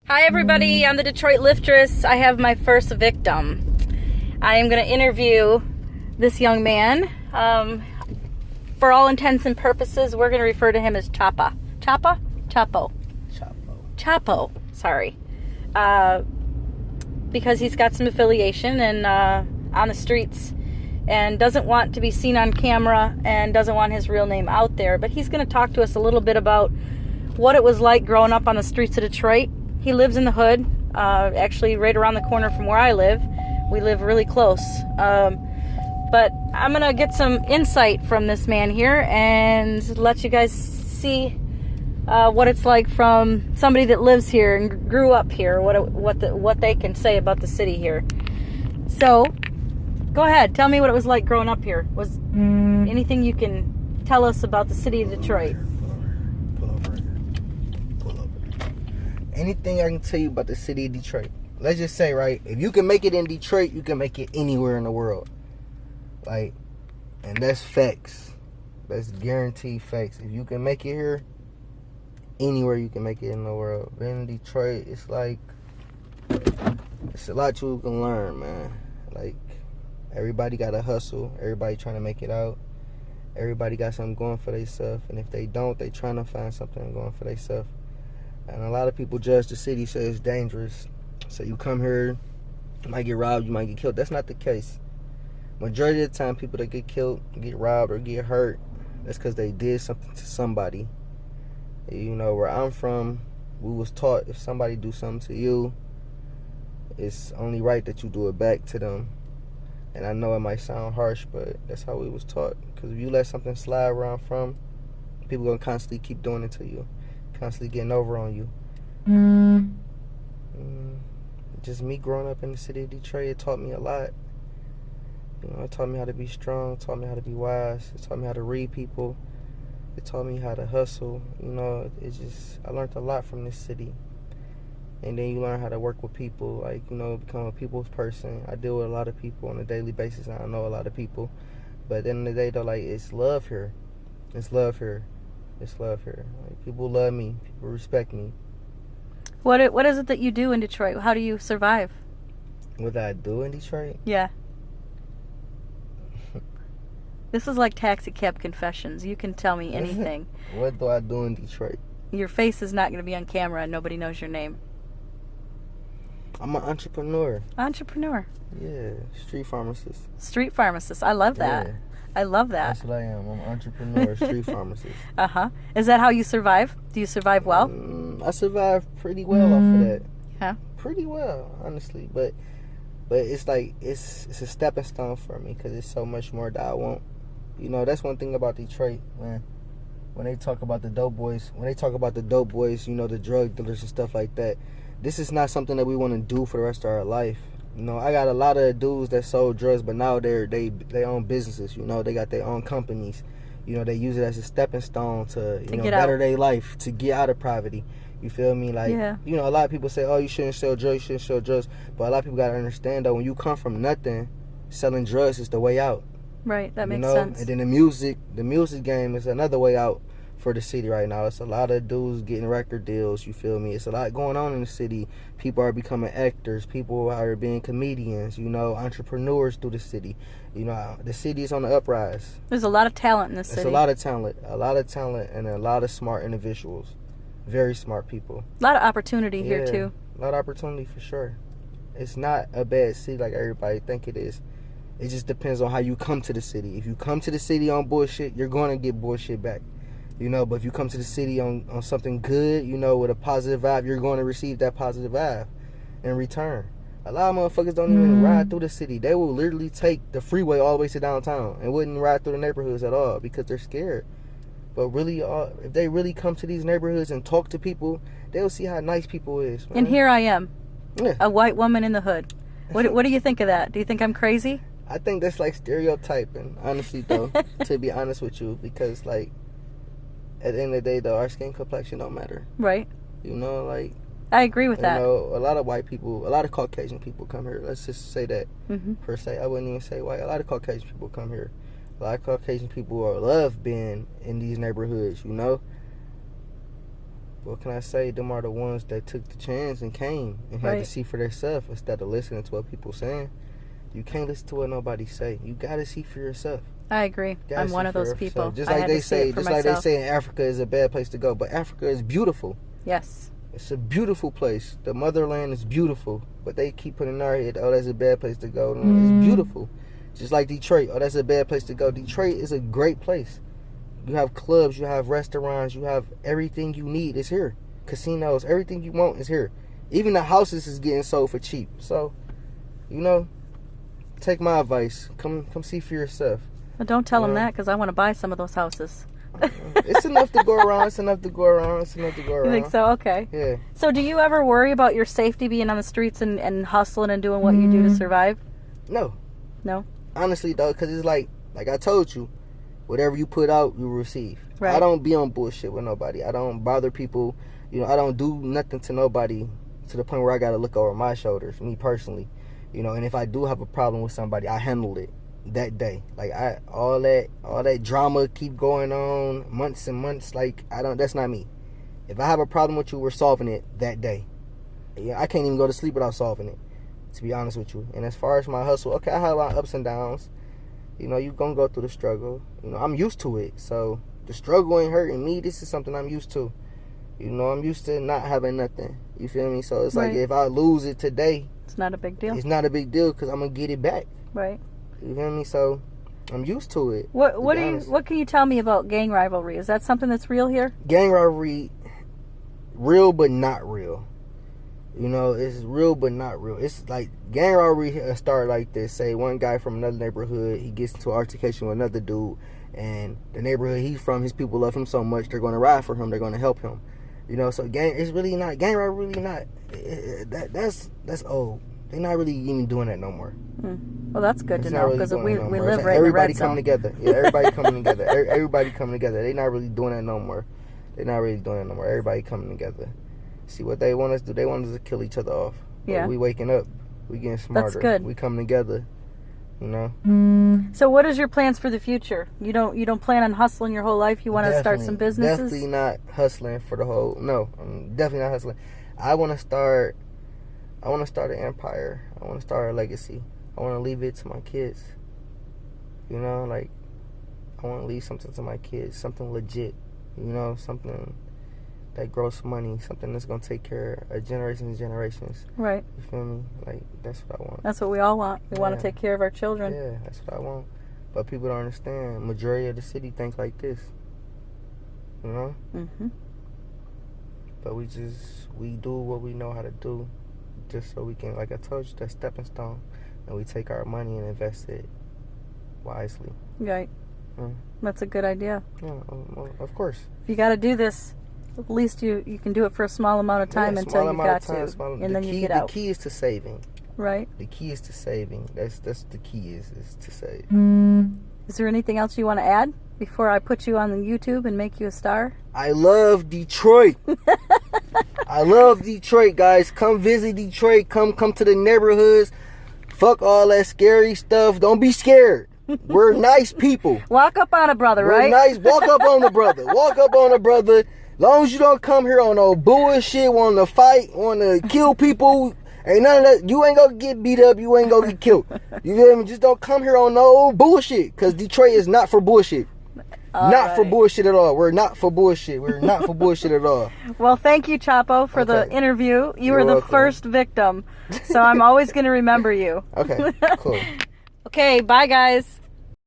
Hi everybody, I'm the Detroit Liftress. I have my first victim. I am going to interview this young man. For all intents and purposes, we're going to refer to him as Choppo. Choppo? Choppo. Choppo. Choppo, sorry. Because he's got some affiliation and on the streets and doesn't want to be seen on camera and doesn't want his real name out there. But he's going to talk to us a little bit about what it was like growing up on the streets of Detroit. He lives in the hood, actually right around the corner from where I live. We live really close. But I'm going to get some insight from this man here and let you guys see what it's like from somebody that lives here and grew up here, what they can say about the city here. So, go ahead. Tell me what it was like growing up here. Was anything you can tell us about the city of Detroit? Anything I can tell you about the city of Detroit. Let's just say, right, if you can make it in Detroit, you can make it anywhere in the world. Like, and that's facts. That's guaranteed facts. If you can make it here, anywhere you can make it in the world. Being in Detroit, it's like, it's a lot you can learn, man. Like, everybody got to hustle. Everybody trying to make it out. Everybody got something going for themselves. And if they don't, they trying to find something going for themselves. And a lot of people judge the city, say it's dangerous. So you come here, you might get robbed, you might get killed. That's not the case. Majority of the time, people that get killed, get robbed, or get hurt, that's because they did something to somebody. You know, where I'm from, we was taught if somebody do something to you, it's only right that you do it back to them. And I know it might sound harsh, but that's how we was taught. Because if you let something slide where I'm from, people going to constantly keep doing it to you. Constantly getting over on you. Just me growing up in the city of Detroit, it taught me a lot. You know, it taught me how to be strong, it taught me how to be wise, it taught me how to read people, it taught me how to hustle. You know, I learned a lot from this city. And then you learn how to work with people, like, you know, become a people's person. I deal with a lot of people on a daily basis, and I know a lot of people. But at the end of the day, though, like, it's love here. It's love here. It's love here. Like, people love me. People respect me. What is it that you do in Detroit? How do you survive? What do I do in Detroit? Yeah. This is like taxi cab confessions. You can tell me anything. What do I do in Detroit? Your face is not going to be on camera and nobody knows your name. I'm an entrepreneur. Entrepreneur. Yeah. Street pharmacist. Street pharmacist. I love that. Yeah. I love that. That's what I am. I'm an entrepreneur, street pharmacist. Uh-huh. Is that how you survive? Do you survive well? I survive pretty well off of that. Yeah. Pretty well, honestly. But it's like, it's a stepping stone for me because it's so much more that I want. You know, that's one thing about Detroit, man. When they talk about the dope boys, you know, the drug dealers and stuff like that, this is not something that we want to do for the rest of our life. You know, I got a lot of dudes that sold drugs, but now they own businesses. You know, they got their own companies. You know, they use it as a stepping stone to better their life, to get out of poverty. You feel me? Like, yeah. You know, a lot of people say, oh, you shouldn't sell drugs, But a lot of people got to understand, though, when you come from nothing, selling drugs is the way out. Right, that makes sense. And then the music game is another way out for the city right now. It's a lot of dudes getting record deals, you feel me? It's a lot going on in the city. People are becoming actors. People are being comedians, you know, entrepreneurs through the city. You know, the city is on the uprise. There's a lot of talent in this city. There's a lot of talent and a lot of smart individuals. Very smart people. A lot of opportunity here, too. A lot of opportunity for sure. It's not a bad city like everybody think it is. It just depends on how you come to the city. If you come to the city on bullshit, you're going to get bullshit back. You know, but if you come to the city on something good, you know, with a positive vibe, you're going to receive that positive vibe in return. A lot of motherfuckers don't even ride through the city. They will literally take the freeway all the way to downtown and wouldn't ride through the neighborhoods at all because they're scared. But really, if they really come to these neighborhoods and talk to people, they'll see how nice people is. Man. And here I am, a white woman in the hood. What do you think of that? Do you think I'm crazy? I think that's like stereotyping, honestly, though, to be honest with you, because, like, at the end of the day, though, our skin complexion don't matter. Right. You know, like... I agree with that. You know, a lot of white people, a lot of Caucasian people come here. Let's just say that, per se. I wouldn't even say white. A lot of Caucasian people come here. A lot of Caucasian people love being in these neighborhoods, you know? what can I say? Them are the ones that took the chance and came and had to see for themselves instead of listening to what people saying. You can't listen to what nobody say. You gotta see for yourself. I agree. I'm one of those people. Just like they say, Africa is a bad place to go, but Africa is beautiful. Yes. It's a beautiful place. The motherland is beautiful, but they keep putting in our head, oh, that's a bad place to go. No, it's beautiful. Just like Detroit, oh, that's a bad place to go. Detroit is a great place. You have clubs, you have restaurants, you have everything you need is here. Casinos, everything you want is here. Even the houses is getting sold for cheap. So, take my advice. Come see for yourself. Well, don't tell them that, because I want to buy some of those houses. It's enough to go around. You think so? Okay. Yeah. So do you ever worry about your safety being on the streets and hustling and doing what you do to survive? No. No? Honestly, though, because it's like I told you, whatever you put out, you receive. Right. I don't be on bullshit with nobody. I don't bother people. I don't do nothing to nobody to the point where I got to look over my shoulders, me personally. And if I do have a problem with somebody, I handle it that day. Like, all that drama keep going on months and months. Like, that's not me. If I have a problem with you, we're solving it that day. Yeah, I can't even go to sleep without solving it, to be honest with you. And as far as my hustle, okay, I have my ups and downs. You're gonna go through the struggle. I'm used to it. So the struggle ain't hurting me. This is something I'm used to. I'm used to not having nothing. You feel me? So it's like, if I lose it today, it's not a big deal. It's not a big deal, because I'm gonna get it back. Right. You feel me? So I'm used to it. What can you tell me about gang rivalry? Is that something that's real here? Gang rivalry, real but not real. It's real but not real. It's like gang rivalry start like this. Say one guy from another neighborhood, he gets into an altercation with another dude, and the neighborhood he's from, his people love him so much, they're gonna ride for him, they're gonna help him. So gang rivalry really not. That's old. They're not really even doing that no more. Well, that's good to know, because we live right in the red zone. Coming together. Yeah, everybody coming together. Everybody coming together. They're not really doing that no more. Everybody coming together. See what they want us to do? They want us to kill each other off. Yeah. But we waking up. We getting smarter. That's good. We coming together. So what is your plans for the future? You don't plan on hustling your whole life? You want to start some businesses? Definitely not hustling for the whole. No, I'm definitely not hustling. I want to start an empire. I want to start a legacy. I want to leave it to my kids. I want to leave something to my kids, something legit. Something that grows money, something that's going to take care of generations and generations. Right. You feel me? Like, that's what I want. That's what we all want. We want to take care of our children. Yeah, that's what I want. But people don't understand. Majority of the city think like this. Mm-hmm. But we do what we know how to do, just so we can, like I told you, that stepping stone, and we take our money and invest it wisely. Right. That's a good idea. Yeah, of course. If you got to do this, at least you can do it for a small amount of time until you got to, and then you get out. The key is to saving. Right. The key is to saving. That's the key is to save. Is there anything else you want to add before I put you on the YouTube and make you a star? I love Detroit. I love Detroit, guys. Come visit Detroit. Come to the neighborhoods. Fuck all that scary stuff. Don't be scared. We're nice people. Walk up on a brother, right? We're nice. Walk up on the brother. Walk up on the brother. Long as you don't come here on no bullshit, want to fight, want to kill people, ain't none of that. You ain't gonna get beat up. You ain't gonna get killed. You feel me? Just don't come here on no bullshit, because Detroit is not for bullshit. For bullshit at all. We're not for bullshit. We're not for bullshit at all. Well, thank you, Choppo, for the interview. You were the first victim, so I'm always going to remember you. Okay, cool. Okay, bye, guys.